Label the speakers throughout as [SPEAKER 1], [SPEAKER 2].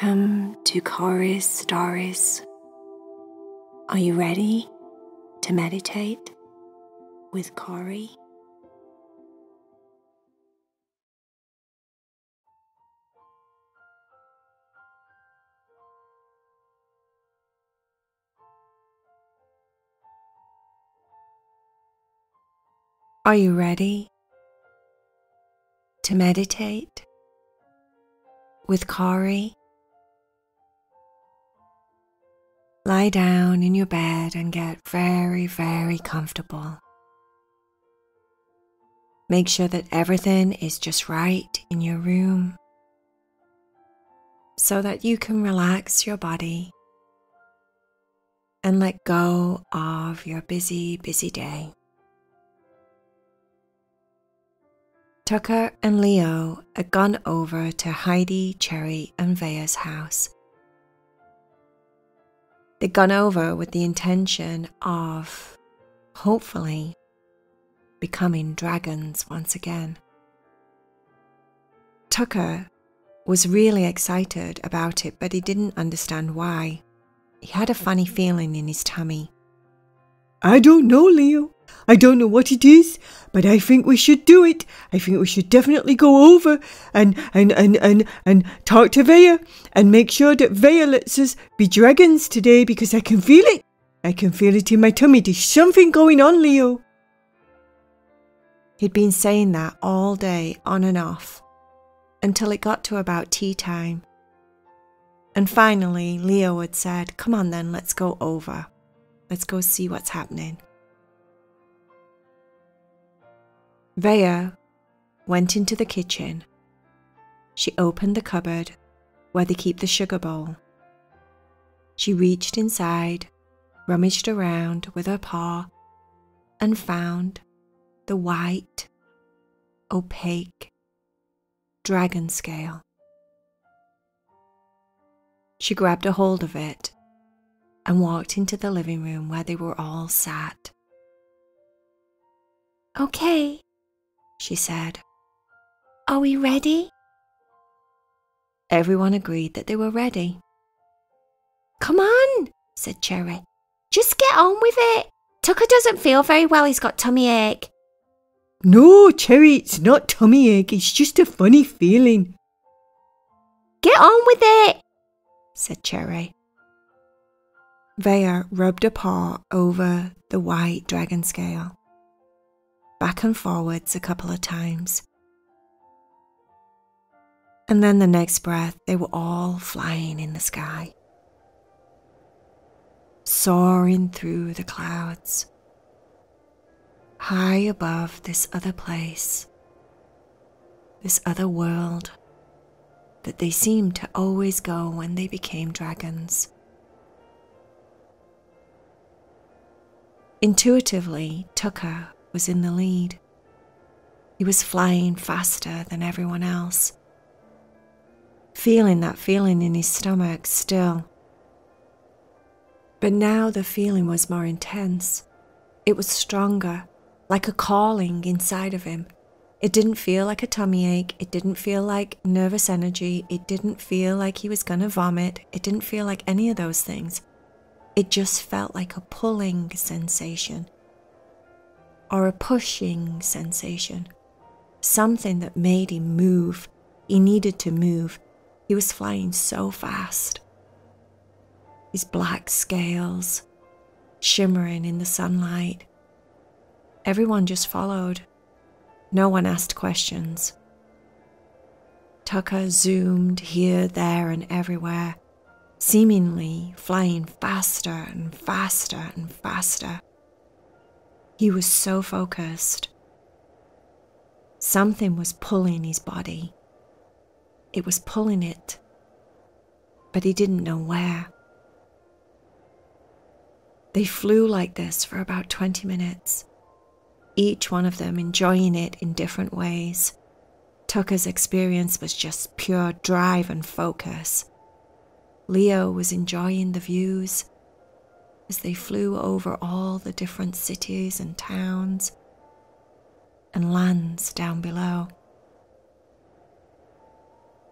[SPEAKER 1] Welcome to Cory's Stories. Are you ready to meditate with Cory? Are you ready to meditate with Cory? Lie down in your bed and get very, very comfortable. Make sure that everything is just right in your room so that you can relax your body and let go of your busy, busy day. Tucker and Leo had gone over to Heidi, Cherry and Vaya's house. They'd gone over with the intention of, hopefully, becoming dragons once again. Tucker was really excited about it, but he didn't understand why. He had a funny feeling in his tummy.
[SPEAKER 2] I don't know, Leo. I don't know what it is, but I think we should do it. I think we should definitely go over and talk to Vaya and make sure that Vaya lets us be dragons today because I can feel it. I can feel it in my tummy. There's something going on, Leo.
[SPEAKER 1] He'd been saying that all day on and off until it got to about tea time. And finally, Leo had said, "Come on then, let's go over. Let's go see what's happening." Vaya went into the kitchen. She opened the cupboard where they keep the sugar bowl. She reached inside, rummaged around with her paw, and found the white, opaque dragon scale. She grabbed a hold of it and walked into the living room where they were all sat. "Okay," she said. "Are we ready?" Everyone agreed that they were ready. "Come on," said Cherry. "Just get on with it. Tucker doesn't feel very well, he's got tummy ache."
[SPEAKER 2] No, Cherry, it's not tummy ache. It's just a funny feeling.
[SPEAKER 1] "Get on with it," said Cherry. Vaya rubbed a paw over the white dragon scale, back and forwards a couple of times. And then the next breath, they were all flying in the sky, soaring through the clouds, high above this other place, this other world that they seemed to always go when they became dragons. Intuitively, Tucker was in the lead. He was flying faster than everyone else, feeling that feeling in his stomach still. But now the feeling was more intense. It was stronger, like a calling inside of him. It didn't feel like a tummy ache. It didn't feel like nervous energy. It didn't feel like he was gonna vomit. It didn't feel like any of those things. It just felt like a pulling sensation or a pushing sensation, something that made him move. He needed to move. He was flying so fast. His black scales shimmering in the sunlight. Everyone just followed. No one asked questions. Tucker zoomed here, there, and everywhere, seemingly flying faster and faster and faster. He was so focused. Something was pulling his body. It was pulling it, but he didn't know where. They flew like this for about 20 minutes, each one of them enjoying it in different ways. Tucker's experience was just pure drive and focus. Leo was enjoying the views as they flew over all the different cities and towns and lands down below.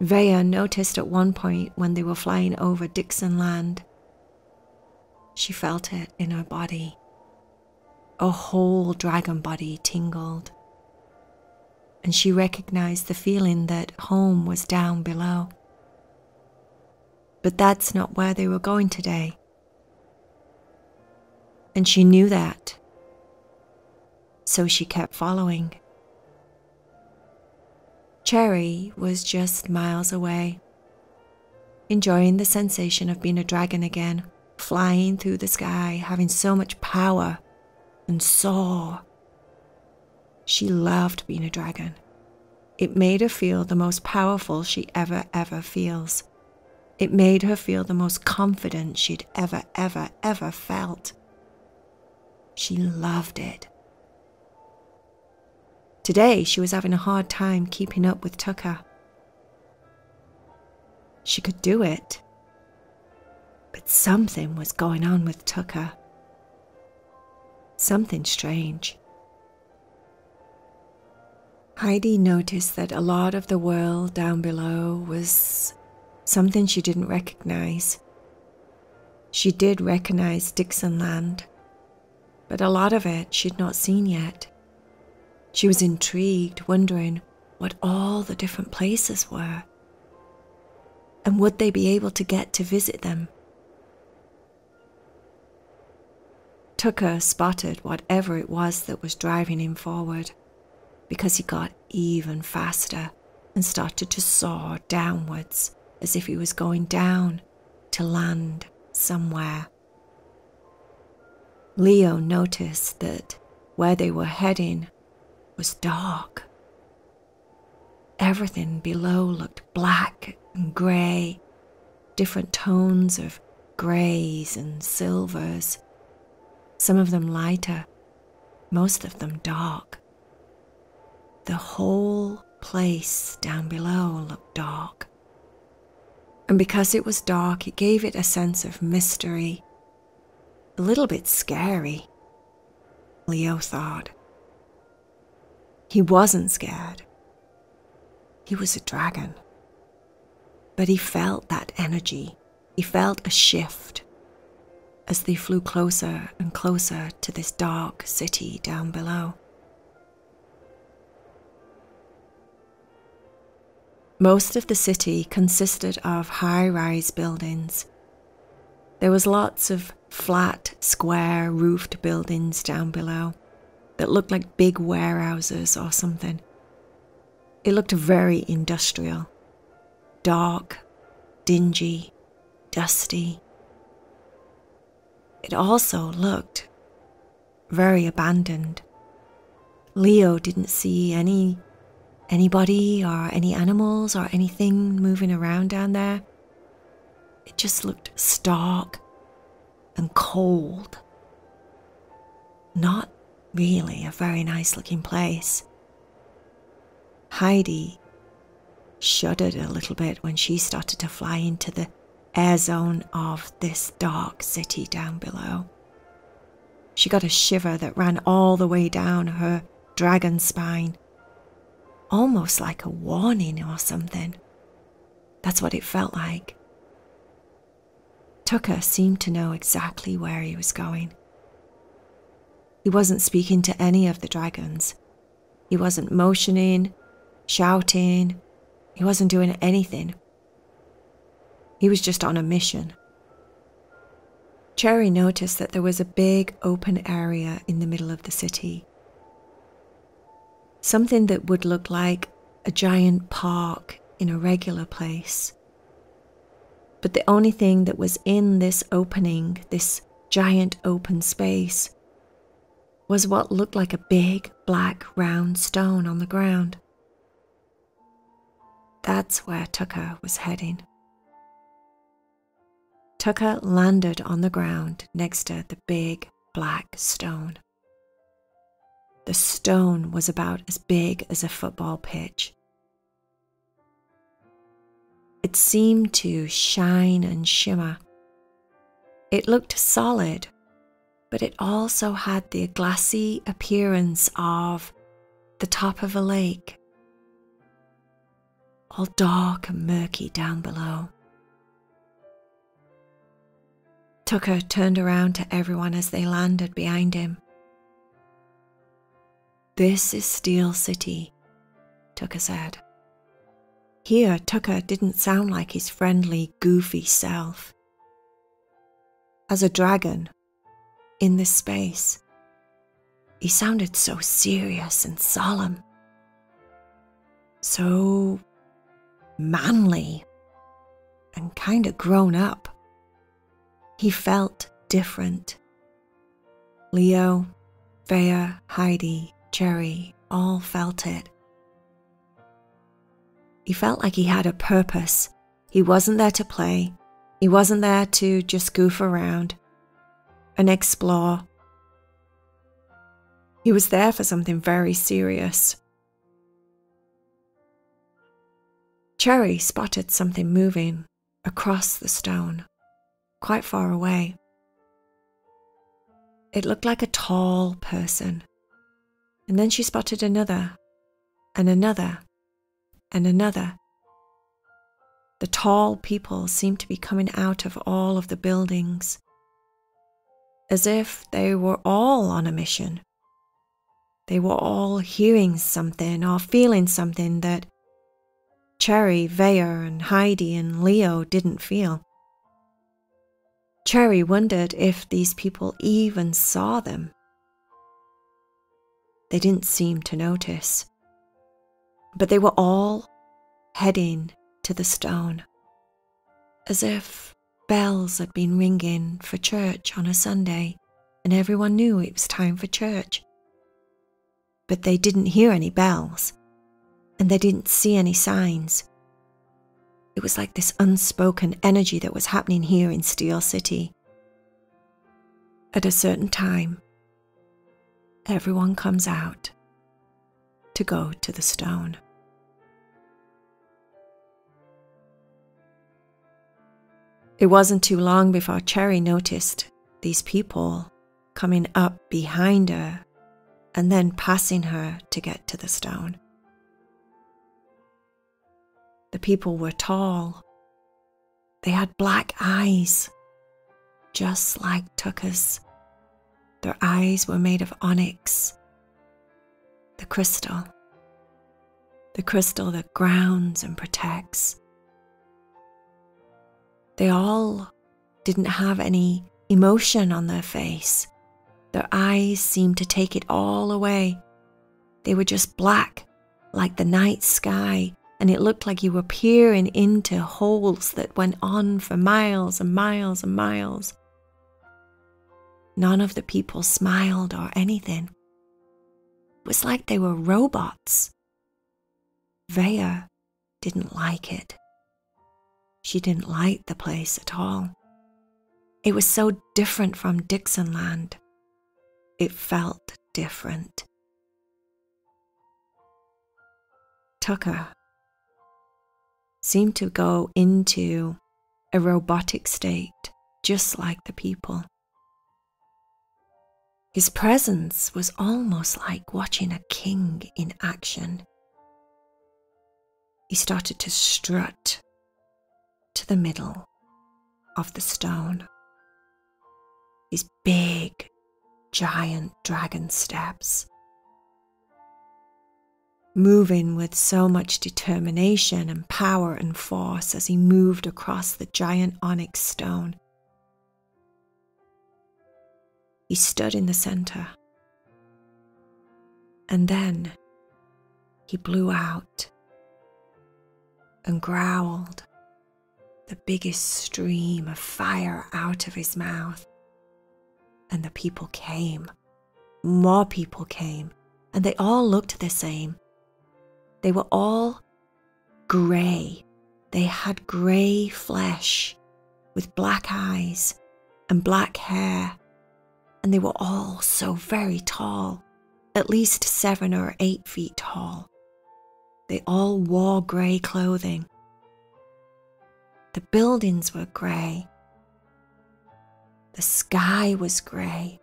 [SPEAKER 1] Vaya noticed at one point when they were flying over Dixon Land. She felt it in her body. Her whole dragon body tingled. And she recognized the feeling that home was down below. But that's not where they were going today. And she knew that. So she kept following. Cherry was just miles away, enjoying the sensation of being a dragon again, flying through the sky, having so much power and soar. She loved being a dragon. It made her feel the most powerful she ever feels. It made her feel the most confident she'd ever felt. She loved it. Today, she was having a hard time keeping up with Tucker. She could do it, but something was going on with Tucker. Something strange. Heidi noticed that a lot of the world down below was something she didn't recognize. She did recognize Dixon Land, but a lot of it she'd not seen yet. She was intrigued, wondering what all the different places were, and would they be able to get to visit them. Tucker spotted whatever it was that was driving him forward, because he got even faster and started to soar downwards as if he was going down to land somewhere. Leo noticed that where they were heading was dark. Everything below looked black and grey, different tones of greys and silvers, some of them lighter, most of them dark. The whole place down below looked dark. And because it was dark, it gave it a sense of mystery, a little bit scary, Leo thought. He wasn't scared. He was a dragon. But he felt that energy. He felt a shift as they flew closer and closer to this dark city down below. Most of the city consisted of high-rise buildings. There was lots of flat, square, roofed buildings down below that looked like big warehouses or something. It looked very industrial, dark, dingy, dusty. It also looked very abandoned. Leo didn't see anybody or any animals or anything moving around down there. It just looked stark and cold. Not really a very nice looking place. Heidi shuddered a little bit when she started to fly into the air zone of this dark city down below. She got a shiver that ran all the way down her dragon spine, almost like a warning or something. That's what it felt like. Tucker seemed to know exactly where he was going. He wasn't speaking to any of the dragons. He wasn't motioning, shouting. He wasn't doing anything. He was just on a mission. Cherry noticed that there was a big open area in the middle of the city. Something that would look like a giant park in a regular place. But the only thing that was in this opening, this giant open space, was what looked like a big black round stone on the ground. That's where Tucker was heading. Tucker landed on the ground next to the big black stone. The stone was about as big as a football pitch. It seemed to shine and shimmer. It looked solid, but it also had the glassy appearance of the top of a lake. all dark and murky down below. Tucker turned around to everyone as they landed behind him. "This is Steel City," Tucker said. Here, Tucker didn't sound like his friendly, goofy self. As a dragon, in this space, he sounded so serious and solemn, so manly and kind of grown up. He felt different. Leo, Vaya, Heidi, Cherry all felt it. He felt like he had a purpose. He wasn't there to play. He wasn't there to just goof around and explore. He was there for something very serious. Cherry spotted something moving across the stone, quite far away. It looked like a tall person. And then she spotted another, and another, and another. The tall people seemed to be coming out of all of the buildings, as if they were all on a mission. They were all hearing something or feeling something that Cherry, Vaya, and Heidi and Leo didn't feel. Cherry wondered if these people even saw them. They didn't seem to notice, but they were all heading to the stone, as if bells had been ringing for church on a Sunday, and everyone knew it was time for church. But they didn't hear any bells, and they didn't see any signs. It was like this unspoken energy that was happening here in Steel City. At a certain time, everyone comes out to go to the stone. It wasn't too long before Cherry noticed these people coming up behind her and then passing her to get to the stone. The people were tall. They had black eyes, just like Tucker's. Their eyes were made of onyx, the crystal that grounds and protects. They all didn't have any emotion on their face. Their eyes seemed to take it all away. They were just black, like the night sky, and it looked like you were peering into holes that went on for miles and miles and miles. None of the people smiled or anything. It was like they were robots. Vaya didn't like it. She didn't like the place at all. It was so different from Dixonland. It felt different. Tucker seemed to go into a robotic state, just like the people. His presence was almost like watching a king in action. He started to strut to the middle of the stone. His big, giant dragon steps, moving with so much determination and power and force as he moved across the giant onyx stone. He stood in the center, and then he blew out and growled the biggest stream of fire out of his mouth. And the people came. More people came, and they all looked the same. They were all grey. They had grey flesh with black eyes and black hair, and they were all so very tall, at least 7 or 8 feet tall. They all wore grey clothing. The buildings were grey. The sky was grey.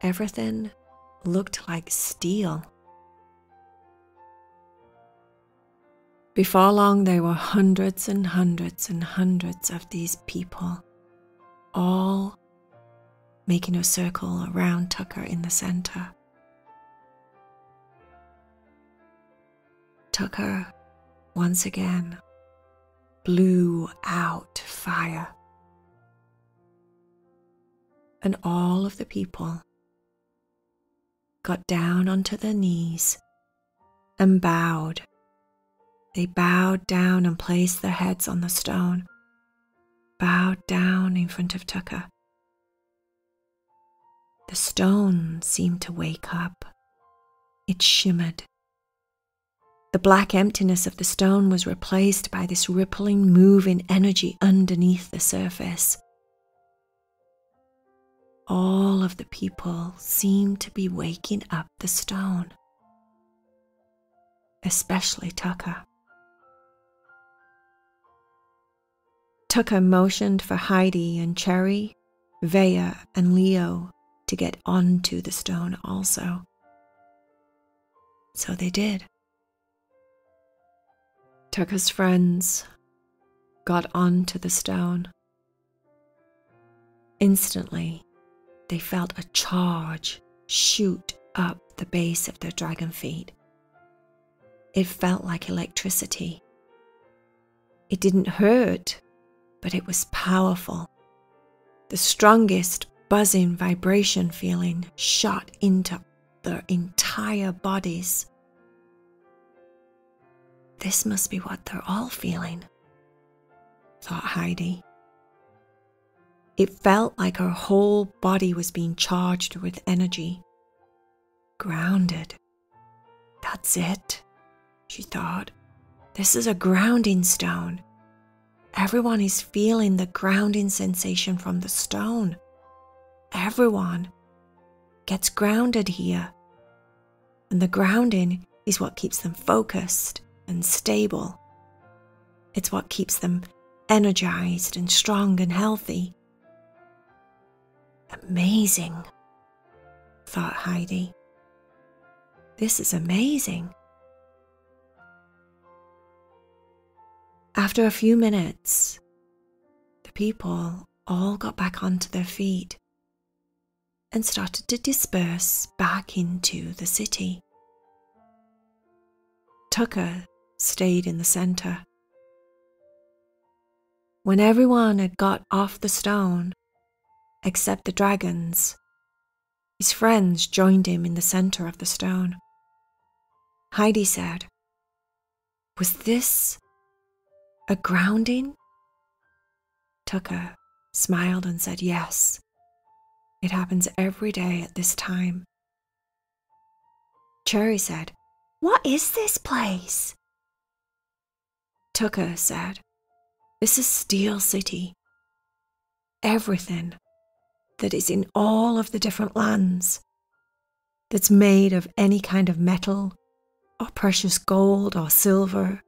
[SPEAKER 1] Everything looked like steel. Before long, there were hundreds and hundreds and hundreds of these people, all making a circle around Tucker in the center. Tucker, once again, blew out fire. And all of the people got down onto their knees and bowed. They bowed down and placed their heads on the stone, bowed down in front of Tucker. The stone seemed to wake up. It shimmered. The black emptiness of the stone was replaced by this rippling, moving energy underneath the surface. All of the people seemed to be waking up the stone, especially Tucker. Tucker motioned for Heidi and Cherry, Vaya and Leo to get onto the stone also. So they did. Tucker's friends got onto the stone. Instantly, they felt a charge shoot up the base of their dragon feet. It felt like electricity. It didn't hurt, but it was powerful. The strongest buzzing vibration feeling shot into their entire bodies. This must be what they're all feeling, thought Heidi. It felt like her whole body was being charged with energy. Grounded. That's it, she thought. This is a grounding stone. Everyone is feeling the grounding sensation from the stone. Everyone gets grounded here. And the grounding is what keeps them focused and stable. It's what keeps them energized and strong and healthy. Amazing, thought Heidi. This is amazing. After a few minutes, the people all got back onto their feet and started to disperse back into the city. Tucker stayed in the center. When everyone had got off the stone, except the dragons, his friends joined him in the center of the stone. Heidi said, "Was this a grounding?" Tucker smiled and said, "Yes, it happens every day at this time." Cherry said, "What is this place?" Tucker said, "This is Steel City. Everything that is in all of the different lands that's made of any kind of metal or precious gold or silver,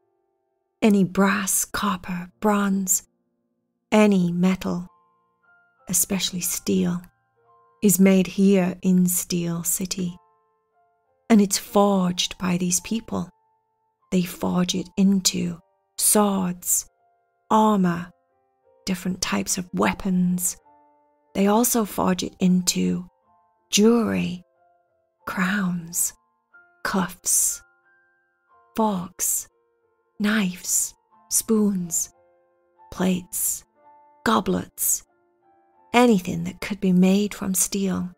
[SPEAKER 1] any brass, copper, bronze, any metal, especially steel, is made here in Steel City. And it's forged by these people. They forge it into swords, armor, different types of weapons. They also forge it into jewelry, crowns, cuffs, forks, knives, spoons, plates, goblets. Anything that could be made from steel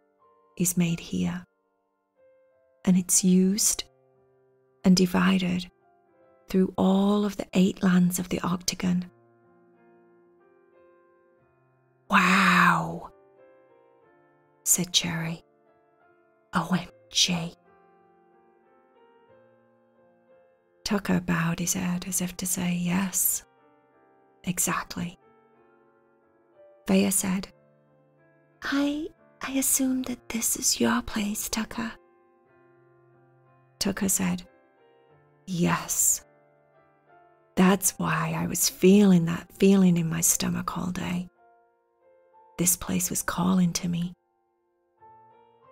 [SPEAKER 1] is made here. And it's used and divided through all of the 8 lands of the octagon. "Wow," said Cherry. "OMG." Tucker bowed his head as if to say, "Yes, exactly." Vaya said, I assume that this is your place, Tucker." Tucker said, "Yes. That's why I was feeling that feeling in my stomach all day. This place was calling to me.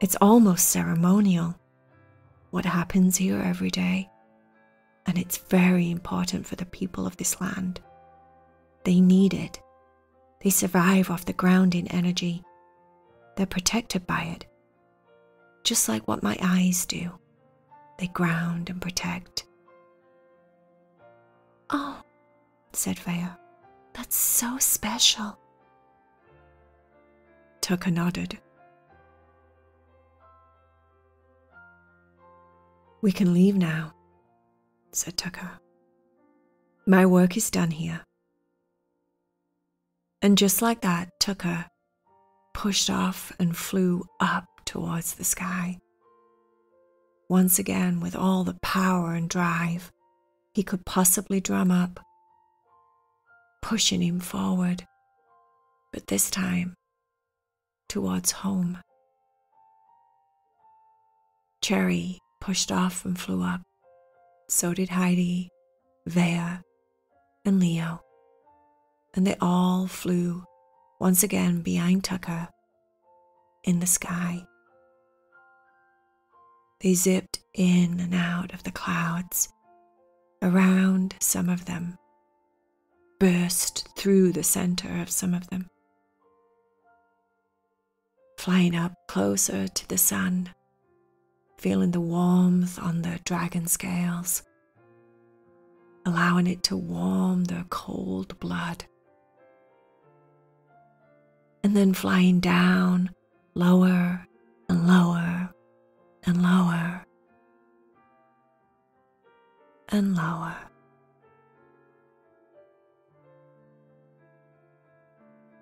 [SPEAKER 1] It's almost ceremonial, what happens here every day. And it's very important for the people of this land. They need it. They survive off the grounding energy. They're protected by it. Just like what my eyes do. They ground and protect. Oh, said Vaya, that's so special. Tucker nodded. We can leave now, said Tucker. My work is done here. And just like that, Tucker pushed off and flew up towards the sky. Once again, with all the power and drive he could possibly drum up, pushing him forward, but this time towards home. Cherry pushed off and flew up. So did Heidi, Vaya, and Leo. And they all flew once again behind Tucker in the sky. They zipped in and out of the clouds, around some of them, burst through the center of some of them, flying up closer to the sun, feeling the warmth on the dragon scales, allowing it to warm their cold blood. And then flying down lower and lower and lower and lower.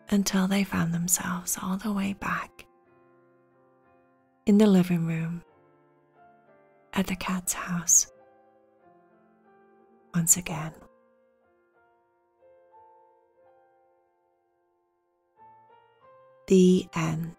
[SPEAKER 1] Until they found themselves all the way back in the living room at the cat's house once again. The end.